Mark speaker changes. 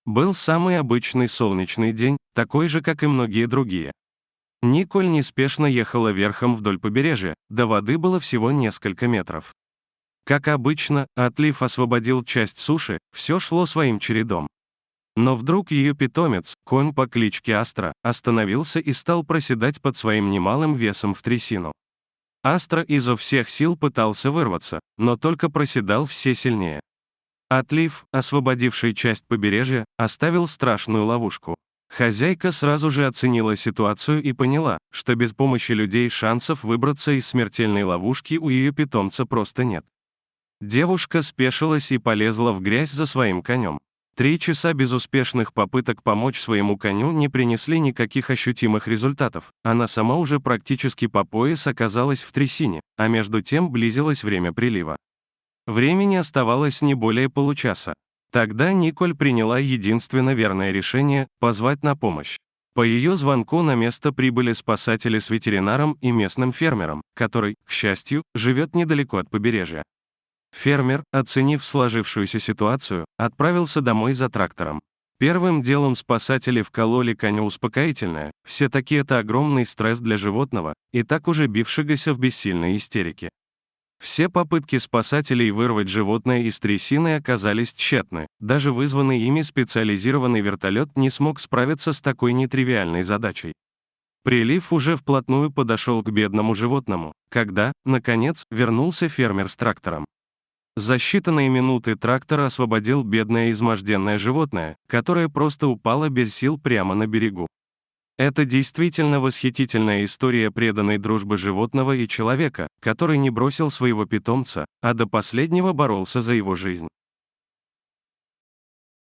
Speaker 1: Был самый обычный солнечный день, такой же, как и многие другие. Николь неспешно ехала верхом вдоль побережья, до воды было всего несколько метров. Как обычно, отлив освободил часть суши, все шло своим чередом. Но вдруг ее питомец, конь по кличке Астра, остановился и стал проседать под своим немалым весом в трясину. Астра изо всех сил пытался вырваться, но только проседал все сильнее. Отлив, освободивший часть побережья, оставил страшную ловушку. Хозяйка сразу же оценила ситуацию и поняла, что без помощи людей шансов выбраться из смертельной ловушки у ее питомца просто нет. Девушка спешилась и полезла в грязь за своим конем. 3 часа безуспешных попыток помочь своему коню не принесли никаких ощутимых результатов. Она сама уже практически по пояс оказалась в трясине, а между тем близилось время прилива. Времени оставалось не более получаса. Тогда Николь приняла единственно верное решение – позвать на помощь. По ее звонку на место прибыли спасатели с ветеринаром и местным фермером, который, к счастью, живет недалеко от побережья. Фермер, оценив сложившуюся ситуацию, отправился домой за трактором. Первым делом спасатели вкололи коню успокоительное, все-таки это огромный стресс для животного, и так уже бившегося в бессильной истерике. Все попытки спасателей вырвать животное из трясины оказались тщетны, даже вызванный ими специализированный вертолет не смог справиться с такой нетривиальной задачей. Прилив уже вплотную подошел к бедному животному, когда, наконец, вернулся фермер с трактором. За считанные минуты трактор освободил бедное изможденное животное, которое просто упало без сил прямо на берегу. Это действительно восхитительная история преданной дружбы животного и человека, который не бросил своего питомца, а до последнего боролся за его жизнь.